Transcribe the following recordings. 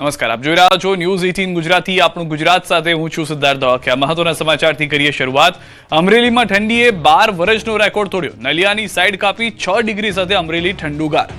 નમસ્કાર, આપ જોઈ રહ્યા છો ન્યૂઝ 18 ગુજરાતી. આપણું ગુજરાત સાથે હું છું સિદ્ધાર્થ દવાખિયા. મહત્વના સમાચારથી કરીએ શરૂઆત. અમરેલીમાં ઠંડીએ 12 વર્ષનો રેકોર્ડ તોડ્યો. નલિયાની સાઈડ કાપી 6 ડિગ્રી સાથે અમરેલી ઠંડુગાર.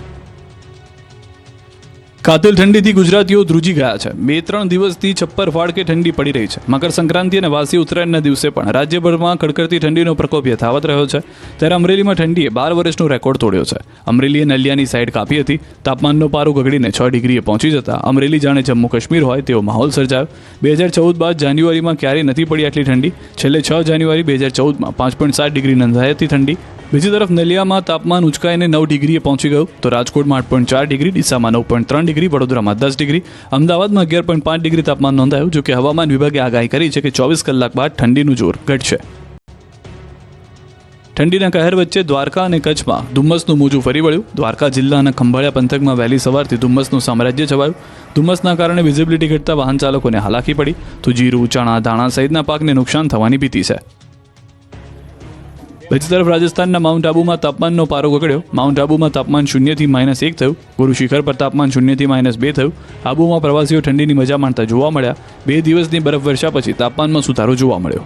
કાતિલ ઠંડીથી ગુજરાતીઓ ધ્રુજી ગયા છે. 2-3 દિવસથી છપ્પર ફાડકે ઠંડી પડી રહી છે. મકર સંક્રાંતિ અને વાસી ઉત્તરાયણના દિવસે પણ રાજ્યભરમાં કડકડતી ઠંડીનો પ્રકોપ યથાવત રહ્યો છે. ત્યારે અમરેલીમાં ઠંડીએ 12 વર્ષનો રેકોર્ડ તોડ્યો છે. અમરેલીએ નલિયાની સાઈડ કાપી હતી. તાપમાનનો પારો ગગડીને 6 ડિગ્રીએ પહોંચી જતા અમરેલી જાણે જમ્મુ કાશ્મીર હોય તેવો માહોલ સર્જાયો. 2014 બાદ જાન્યુઆરીમાં ક્યારેય નથી પડી આટલી ઠંડી. છેલ્લે 6 જાન્યુઆરી 2014માં 5.7 ડિગ્રી નોંધાઈ હતી ઠંડી. બીજી તરફ નલિયામાં તાપમાન ઉંચકાઈને 9 ડિગ્રીએ પહોંચી ગયું. તો રાજકોટમાં 8.4 ડિગ્રી, ડીસામાં 9.3 ડિગ્રી, વડોદરામાં 10 ડિગ્રી, અમદાવાદમાં 11.5 ડિગ્રી તાપમાન નોંધાયું. જો કે હવામાન વિભાગે આગાહી કરી છે કે 24 કલાક બાદ ઠંડીનું જોર ઘટશે. ઠંડીના કહેર વચ્ચે દ્વારકા અને કચ્છમાં ધુમ્મસનું મોજું ફરી વળ્યું. દ્વારકા જિલ્લાના ખંભાળિયા પંથકમાં વહેલી સવારથી ધુમ્મસનું સામ્રાજ્ય છવાયું. ધુમ્મસના કારણે વિઝિબિલિટી ઘટતા વાહન ચાલકોને હાલાકી પડી. તો જીરું, ચણા, ધાણા સહિતના પાકને નુકસાન થવાની ભીતિ છે. બીજી તરફ રાજસ્થાનના માઉન્ટ આબુમાં તાપમાનનો પારો ગગડ્યો. માઉન્ટ આબુમાં તાપમાન 0 થી -1 થયું. ગુરુ શિખર પર તાપમાન 0 થી -2 થયું. આબુમાં પ્રવાસીઓ ઠંડીની મજા માણતા જોવા મળ્યા. 2 દિવસની બરફવર્ષા પછી તાપમાનમાં સુધારો જોવા મળ્યો.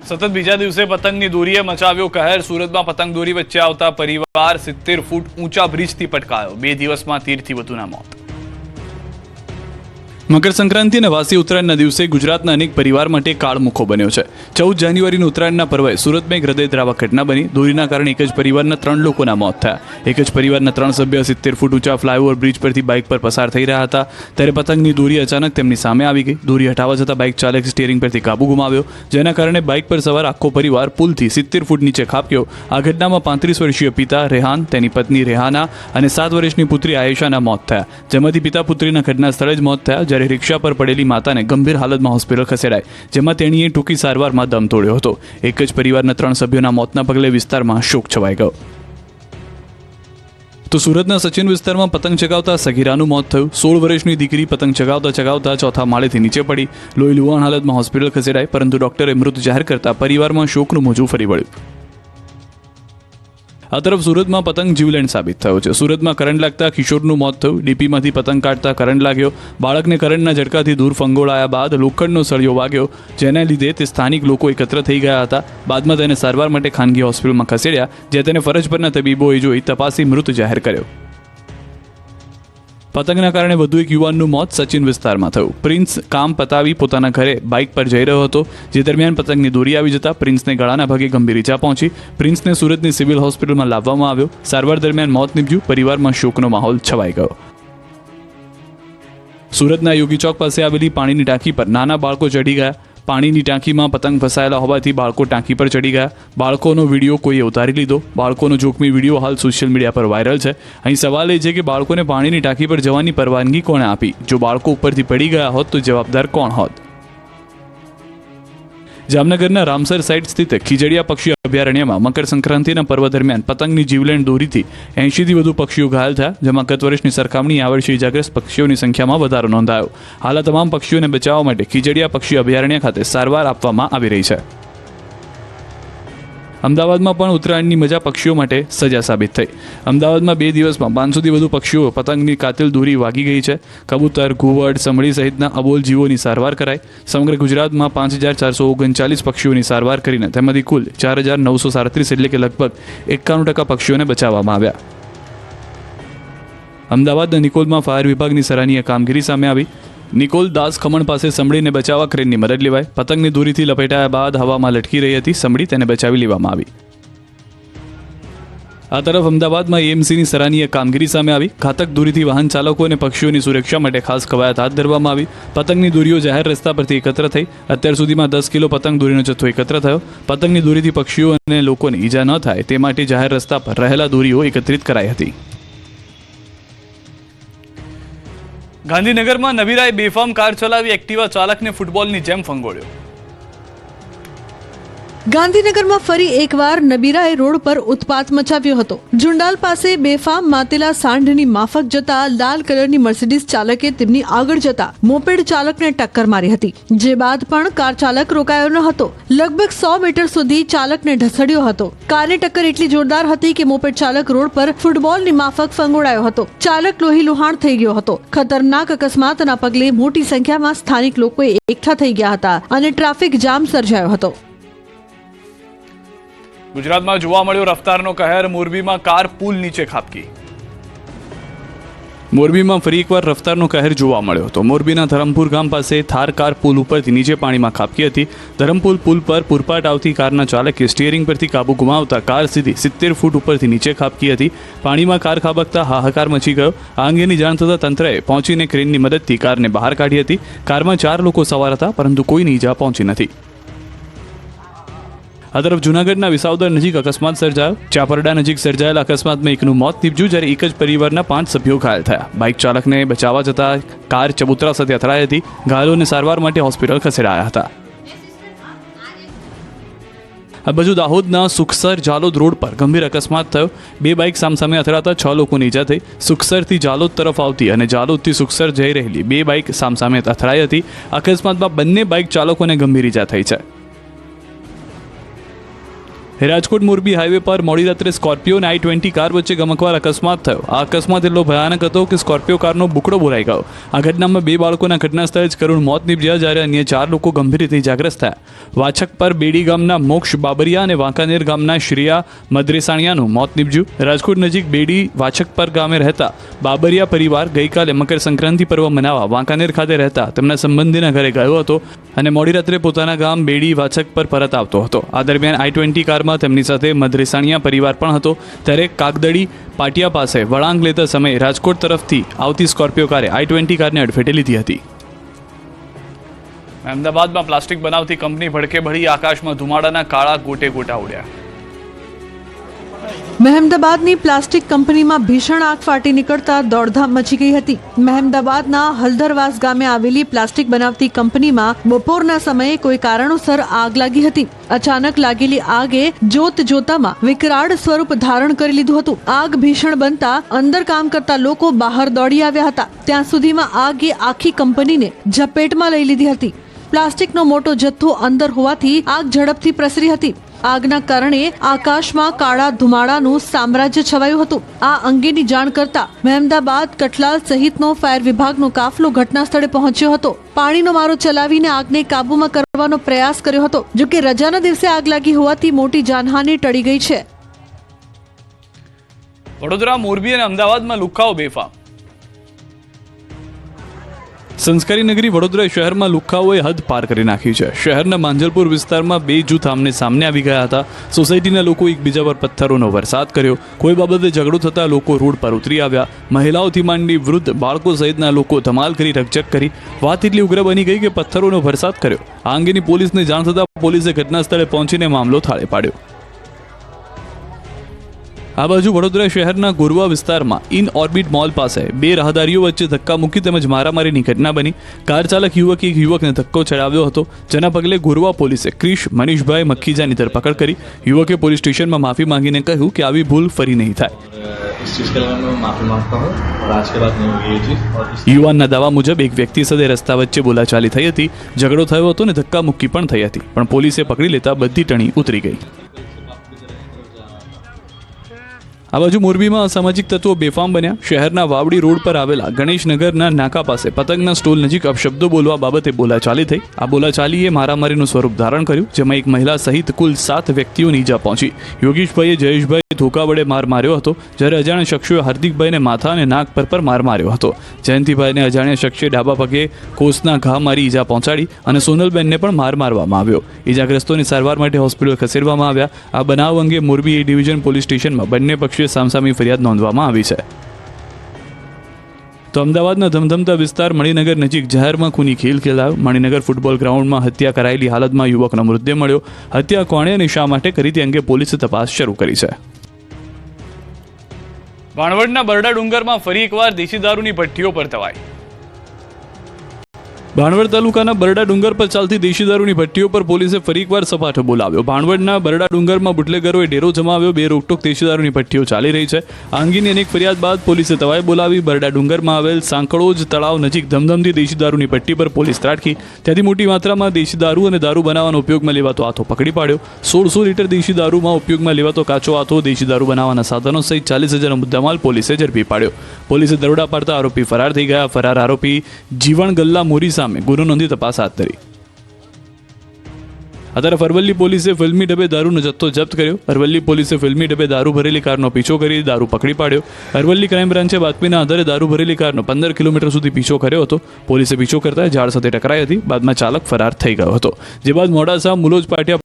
સતત બીજા દિવસે પતંગની દોરીએ મચાવ્યો કહેર. સુરતમાં પતંગ દોરી વચ્ચે આવતા પરિવાર 70 ફૂટ ઊંચા બ્રિજથી પટકાયો. 2 દિવસમાં 13 થી વધુના મોત. મકર સંક્રાંતિ અને વાસી ઉત્તરાયણના દિવસે ગુજરાતના અનેક પરિવાર માટે કાળમુખો બન્યો છે. 14 જાન્યુઆરીનું ઉત્તરાયણના પર્વે સુરતમાં એક હૃદયદ્રાવક ઘટના બની. દોરીના કારણે એક જ પરિવારના 3 લોકોના મોત થયા. એક જ પરિવારના 3 સભ્ય 70 ફૂટ ઊંચા ફ્લાયઓવર બ્રિજ પરથી બાઇક પર પસાર થઈ રહ્યા હતા. ત્યારે પતંગની દોરી અચાનક તેમની સામે આવી ગઈ. દોરી હટાવવા જતાં બાઇક ચાલક સ્ટીયરિંગ પરથી કાબુ ગુમાવ્યો, જેના કારણે બાઇક પર સવાર આખો પરિવાર પુલથી 70 ફૂટ નીચે ખાબક્યો. આ ઘટનામાં 35 વર્ષીય પિતા રેહાન, તેની પત્ની રેહાના અને 7 વર્ષની પુત્રી આયેશાના મોત થયા. જેમાંથી પિતા પુત્રીના ઘટના સ્થળે જ મોત થયા, જ્યારે રિક્ષા પર પડેલી માતાને ગંભીર હાલતમાં હોસ્પિટલ ખસેડાઈ, જેમાં તેણીએ ટૂંકી સારવારમાં દમ તોડ્યો હતો. એક જ પરિવારના 3 સભ્યોના મોતના પગલે વિસ્તારમાં શોક છવાઈ ગયો. તો સુરતના સચિન વિસ્તારમાં પતંગ ચગાવતા સગીરાનું મોત થયું. 16 વર્ષની દીકરી પતંગ ચગાવતા ચોથા માળેથી નીચે પડી લોહી લુહાણ હાલતમાં હોસ્પિટલ ખસેડાઈ, પરંતુ ડોક્ટરે મૃત જાહેર કરતા પરિવારમાં શોકનું મોજું ફરી વળ્યું. આ તરફ સુરતમાં પતંગ જીવલેણ સાબિત થયો છે. સુરતમાં કરંટ લાગતા કિશોરનું મોત થયું. ડીપીમાંથી પતંગ કાઢતા કરંટ લાગ્યો. બાળકને કરંટના ઝટકાથી દૂર ફંગોળાયા બાદ લોખંડનો સળિયો વાગ્યો, જેના લીધે તે સ્થાનિક લોકો એકત્ર થઈ ગયા હતા. બાદમાં તેને સારવાર માટે ખાનગી હોસ્પિટલમાં ખસેડ્યા, જ્યાં તેને ફરજ પરના તબીબોએ જોઈ તપાસી મૃત જાહેર કર્યો. પતંગના કારણે વધુ એક યુવાનનું મોત સચિન વિસ્તારમાં થયું. પ્રિન્સ કામ પતાવી પોતાના ઘરે બાઇક પર જઈ રહ્યો હતો, જે દરમિયાન પતંગની દોરી આવી જતા પ્રિન્સને ગળાના ભાગે ગંભીર ઈજા પહોંચી. પ્રિન્સને સુરતની સિવિલ હોસ્પિટલમાં લાવવામાં આવ્યો. સારવાર દરમિયાન મોત નીપજ્યું. પરિવારમાં શોકનો માહોલ છવાઈ ગયો. સુરતના યોગી ચોક પાસે આવેલી પાણીની ટાંકી પર નાના બાળકો ચડી ગયા. પાણીની ટાંકીમાં પતંગ ફસાયેલા હોવાથી બાળકો ટાંકી પર ચડી ગયા. બાળકોનો વિડીયો કોઈએ ઉતારી લીધો. બાળકોનો જોખમી વિડીયો હાલ સોશિયલ મીડિયા પર વાયરલ છે. અહીં સવાલ એ છે કે બાળકોને પાણીની ટાંકી પર જવાની પરવાનગી કોણે આપી? જો બાળકો ઉપરથી પડી ગયા હોત તો જવાબદાર કોણ હોત? જામનગરના રામસર સાઇટ સ્થિત ખીજડીયા પક્ષી અભયારણ્યમાં મકર સંક્રાંતિના પર્વ દરમિયાન પતંગની જીવલેણ દોરીથી 80થી વધુ પક્ષીઓ ઘાયલ થયા, જેમાં ગત વર્ષની સરખામણી આ વર્ષે ઇજાગ્રસ્ત પક્ષીઓની સંખ્યામાં વધારો નોંધાયો. હાલ આ તમામ પક્ષીઓને બચાવવા માટે ખીજડીયા પક્ષી અભયારણ્ય ખાતે સારવાર આપવામાં આવી રહી છે. અમદાવાદમાં પણ ઉત્તરાયણની મજા પક્ષીઓ માટે સજા સાબિત થઈ. અમદાવાદમાં 2 દિવસમાં 500થી વધુ પક્ષીઓ પતંગની કાતિલ દોરી વાગી ગઈ છે. કબૂતર, ઘુવડ, સમડી સહિતના અબોલ જીવોની સારવાર કરાઈ. સમગ્ર ગુજરાતમાં 5439 પક્ષીઓની સારવાર કરીને તેમાંથી કુલ 4937 એટલે કે લગભગ 91% પક્ષીઓને બચાવવામાં આવ્યા. અમદાવાદના નિકોલમાં ફાયર વિભાગની સરાહનીય કામગીરી સામે આવી. નિકોલ દાસ ખમણ પાસે સમડીને બચાવવા ક્રેનની મદદ લેવાઈ. પતંગની દોરીથી લપેટાયા બાદ હવામાં લટકી રહી હતી સમડી, તેને બચાવી લેવામાં આવી. આ તરફ અમદાવાદમાં એએમસીની સરાહનીય કામગીરી સામે આવી. ઘાતક દોરીથી વાહન ચાલકો અને પક્ષીઓની સુરક્ષા માટે ખાસ કવાયત હાથ ધરવામાં આવી. પતંગની દોરીઓ જાહેર રસ્તા પરથી એકત્ર થઈ. અત્યાર સુધીમાં 10 કિલો પતંગ દોરીનો જથ્થો એકત્ર થયો. પતંગની દોરીથી પક્ષીઓ અને લોકોને ઈજા ન થાય તે માટે જાહેર રસ્તા પર રહેલા દોરીઓ એકત્રિત કરાઈ હતી. ગાંધીનગરમાં નવીરાએ બેફામ કાર ચલાવી એક્ટિવા ચાલકને ફૂટબોલની જેમ ફંગોળ્યો. ગાંધીનગરમાં ફરી એકવાર નબીરાએ રોડ પર ઉત્પાત મચાવ્યો હતો. જુંડાલ પાસે બેફામ માતેલા સાંઢની માફક જતા લાલ કલરની મર્સિડીઝ ચાલકે તેમની આગળ જતા મોપેડ ચાલકને ટક્કર મારી હતી, જે બાદ પણ કાર ચાલક રોકાયો ન હતો. લગભગ 100 મીટર સુધી ચાલકને ઢસડ્યો હતો. કારની ટક્કર એટલી જોરદાર હતી કે મોપેડ ચાલક રોડ પર ફૂટબોલની માફક ફંગોળાયો હતો. ચાલક લોહી લુહાણ થઈ ગયો હતો. ખતરનાક અકસ્માતના પગલે મોટી સંખ્યામાં સ્થાનિક લોકો એકઠા થઈ ગયા હતા અને ટ્રાફિક જામ સર્જાયો હતો. ગુજરાતમાં જોવા મળ્યો રફતારનો કહેર. મોરબીમાં કાર પુલ નીચે ખાબકી. મોરબીમાં ફરી એકવાર રફતારનો કહેર જોવા મળ્યો હતો. મોરબીના ધરમપુર ગામ પાસે થાર કાર પુલ ઉપરથી નીચે પાણીમાં ખાબકી હતી. ધરમપુર પુલ પર પૂરપાટ આવતી કારના ચાલકે સ્ટીયરિંગ પરથી કાબુ ગુમાવતા કાર સીધી 70 ફૂટ ઉપરથી નીચે ખાબકી હતી. પાણીમાં કાર ખાબકતા હાહાકાર મચી ગયો. આ અંગેની જાણ થતાં તંત્રએ પહોંચીને ક્રેનની મદદથી કારને બહાર કાઢી હતી. કારમાં 4 લોકો સવાર હતા, પરંતુ કોઈની ઈજા પહોંચી નથી. આ તરફ જૂનાગઢના વિસાવદર નજીક અકસ્માત સર્જાયો. ચાપરડા નજીક સર્જાયેલા અકસ્માતમાં એકનું મોત નીપજ્યું, જ્યારે એક જ પરિવારના 5 સભ્યો ઘાયલ થયા. બાઇક ચાલકને બચાવવા જતા કાર ચબૂતરા સાથે અથડાઈ હતી. ઘાયલોને સારવાર માટે હોસ્પિટલ ખસેડાયા હતા. આ બાજુ દાહોદના સુખસર જાલોદ રોડ પર ગંભીર અકસ્માત થયો. 2 બાઇક સામસામે અથડાતા 6 લોકોને ઈજા થઈ. સુખસરથી જાલોદ તરફ આવતી અને જાલોદથી સુખસર જઈ રહેલી 2 બાઇક સામસામે અથડાઈ હતી. અકસ્માતમાં બંને બાઇક ચાલકોને ગંભીર ઈજા થઈ છે. રાજકોટ મોરબી હાઈવે પર મોડી રાત્રે સ્કોર્પિયો અને i20 કાર વચ્ચે ગમકવાર અકસ્માત થયો. આ અકસ્માત એટલો ભયાનક હતો કે સ્કોર્પિયો કારનો બુકડો બોલાઈ ગયો. આ ઘટનામાં 2 બાળકોના ઘટના સ્થળે જ કરુણ મોત નીપજ્યા, જ્યારે અન્ય 4 લોકો ગંભીર રીતે ઇજાગ્રસ્ત થયા. વાછક પર બેડી ગામના મોક્ષ બાબરિયા અને વાંકાનેર ગામના શ્રેયા મદ્રેસાણિયાનું મોત નીપજ્યું. રાજકોટ નજીક બેડી વાછક પર ગામે રહેતા બાબરિયા પરિવાર ગઈકાલે મકર સંક્રાંતિ પર્વ મનાવવા વાંકાનેર ખાતે રહેતા તેમના સંબંધીના ઘરે ગયો હતો અને મોડી રાત્રે પોતાના ગામ બેડી વાછક પર પરત આવતો હતો. આ દરમિયાન i20 કારમાં તેમની સાથે મદ્રેસાણિયા પરિવાર પણ હતો. ત્યારે કાગદડી પાટિયા પાસે વળાંક લેતા સમયે રાજકોટ તરફથી આવતી સ્કોર્પિયો કારે i20 કારને અડફેટે લીધી હતી. અમદાવાદમાં પ્લાસ્ટિક બનાવતી કંપની ભડકે ભળી. આકાશમાં ધુમાડાના કાળા ગોટે ગોટા ઉડ્યા. મહેમદાબાદની પ્લાસ્ટિક કંપનીમાં ભીષણ આગ ફાટી નીકળતા દોડધામ મચી ગઈ હતી. મહેમદાબાદના હલધરવાસ ગામે આવેલી પ્લાસ્ટિક બનાવતી કંપનીમાં બપોરના સમયે કોઈ કારણોસર આગ લાગી હતી. અચાનક લાગેલી આગે જોતામાં વિકરાળ સ્વરૂપ ધારણ કરી લીધું હતું. આગ ભીષણ બનતા અંદર કામ કરતા લોકો બહાર દોડી આવ્યા હતા. ત્યાં સુધીમાં આગે આખી કંપનીને ઝપેટમાં લઈ લીધી હતી. પ્લાસ્ટિકનો મોટો જથ્થો અંદર હોવાથી આગ ઝડપથી પ્રસરી હતી. આગના કારણે આકાશમાં કાળા ધુમાડાનું સામ્રાજ્ય છવાયું હતું. આ અંગેની જાણ કરતા મહેમદાબાદ, કઠલાલ સહિતનો ફાયર વિભાગનો કાફલો ઘટના સ્થળે પહોંચ્યો હતો. પાણીનો મારો ચલાવીને આગને કાબૂમાં કરવાનો પ્રયાસ કર્યો હતો. જોકે રજાના દિવસે આગ લાગી હોવાથી મોટી જાનહાનિ ટળી ગઈ છે. વડોદરા, મોરબી અને અમદાવાદમાં લુખ્ખાઓ બેફામ. સંસ્કારી નગરી વડોદરા શહેરમાં લુખ્ખાઓએ હદ પાર કરી નાખી છે. શહેરના માંજલપુર વિસ્તારમાં 2 જૂથ આમને સામને આવી ગયા હતા. સોસાયટીના લોકો એકબીજા પર પથ્થરોનો વરસાદ કર્યો. કોઈ બાબતે ઝઘડો થતા લોકો રોડ પર ઉતરી આવ્યા. મહિલાઓથી માંડી વૃદ્ધ, બાળકો સહિતના લોકો ધમાલ કરી રકઝક કરી. વાત એટલી ઉગ્ર બની ગઈ કે પથ્થરોનો વરસાદ કર્યો. આ અંગેની પોલીસને જાણ થતાં પોલીસે ઘટના સ્થળે પહોંચીને મામલો થાળે પાડ્યો. આ બાજુ વડોદરા શહેરના ગોરવા વિસ્તારમાં ઇન ઓર્બિટ મોલ પાસે 2 રાહદારીઓ વચ્ચે ધક્કામુક્કી તેમજ મારામારીની ઘટના બની. કાર ચાલક યુવકે એક યુવકને ધક્કો ચડાવ્યો હતો, જેના પગલે ગોરવા પોલીસે ક્રિશ મનીષભાઈ મક્ખીજાની ધરપકડ કરી. યુવકે પોલીસ સ્ટેશનમાં માફી માંગીને કહ્યું કે આવી ભૂલ ફરી નહીં થાય. યુવાનના દાવા મુજબ એક વ્યક્તિ સાથે રસ્તા વચ્ચે બોલાચાલી થઈ હતી. ઝઘડો થયો હતો અને ધક્કામુક્કી પણ થઈ હતી, પણ પોલીસે પકડી લેતા બધી ટણી ઉતરી ગઈ. આ બાજુ મોરબીમાં અસામાજિક તત્વો બેફામ બન્યા. શહેરના વાવડી રોડ પર આવેલા ગણેશનગરના નાકા પાસે પતંગના સ્ટોલ નજીક અપશબ્દો બોલવા બાબતે બોલાચાલી થઈ. આ બોલાચાલીએ મારામારીનું સ્વરૂપ ધારણ કર્યું, જેમાં એક મહિલા સહિત કુલ 7 વ્યક્તિઓની ઈજા પહોંચી. યોગેશભાઈએ જયેશભાઈ ધોકા વડે માર માર્યો હતો, જ્યારે અજાણ્યા શખ્સોએ હાર્દિકભાઈને માથા અને નાક પર માર માર્યો હતો. જયંતિભાઈને અજાણ્યા શખ્સે ડાબા પગે કોસના ઘા મારી ઈજા પહોંચાડી અને સોનલબેનને પણ માર મારવામાં આવ્યો. ઈજાગ્રસ્તોની સારવાર માટે હોસ્પિટલ ખસેડવામાં આવ્યા. આ બનાવ અંગે મોરબી એ ડિવિઝન પોલીસ સ્ટેશનમાં બંને પક્ષે સામસામી ફરિયાદ નોંધવામાં આવી છે. તો અમદાવાદના ધમધમતા વિસ્તાર મણિનગર નજીક જાહેરમાં ખૂની ખેલ ખેલાયો. મણિનગર ફૂટબોલ ગ્રાઉન્ડમાં હત્યા કરાયેલી હાલતમાં યુવકનો મૃતદેહ મળ્યો. હત્યા કોણે અને શા માટે કરી તે અંગે પોલીસે તપાસ શરૂ કરી છે. ભાણવડના બરડા ડુંગરમાં ફરી એકવાર દેશી દારૂની ભઠ્ઠીઓ પર તવાઈ. ભાણવડ તાલુકાના બરડા ડુંગર પર ચાલતી દેશી દારૂની ભટ્ટીઓ પર પોલીસે ફરી એકવાર સપાટો બોલાવ્યો. ભાણવડના બરડા ડુંગરમાં બુટલેગરોએ ડેરો જમાવ્યો. 2 રોકટોક દેશી દારૂની ભટ્ટીઓ ચાલી રહી છે. આ અંગેની અનેક ફરિયાદ બાદ પોલીસે તવાઈ બોલાવી. બરડા ડુંગરમાં આવેલ સાંકળોજ તળાવ નજીક ધમધમતી દેશી દારૂની ભટ્ટી પર પોલીસ ત્રાટકી. ત્યાંથી મોટી માત્રામાં દેશી દારૂ અને દારૂ બનાવવાનો ઉપયોગમાં લેવાતો આથો પકડી પાડ્યો. 1600 લીટર દેશી દારૂમાં ઉપયોગમાં લેવાતો કાચો આથો, દેશી દારૂ બનાવવાના સાધનો સહિત 40,000 મુદ્દામાલ પોલીસે ઝડપી પાડ્યો. પોલીસે દરોડા પાડતા આરોપી ફરાર થઈ ગયા. ફરાર આરોપી જીવણ ગલ્લા મોરી સામે ગુનો નોંધી તપાસ હાથ ધરી. અત્યારે અરવલ્લી પોલીસે ફિલ્મી ડબ્બે દારૂનો જથ્થો જપ્ત કર્યો. અરવલ્લી પોલીસે ફિલ્મી ડબ્બે દારૂ ભરેલી કારનો પીછો કરી દારૂ પકડી પાડ્યો. અરવલ્લી ક્રાઇમ બ્રાન્ચે બાતમીના આધારે દારૂ ભરેલી કારનો 15 કિલોમીટર સુધી પીછો કર્યો હતો. પોલીસે પીછો કરતા ઝાડ સાથે ટકરાઈ હતી. બાદમાં ચાલક ફરાર થઈ ગયો હતો. જે બાદ મોડાસા મુલોજ પાટિયા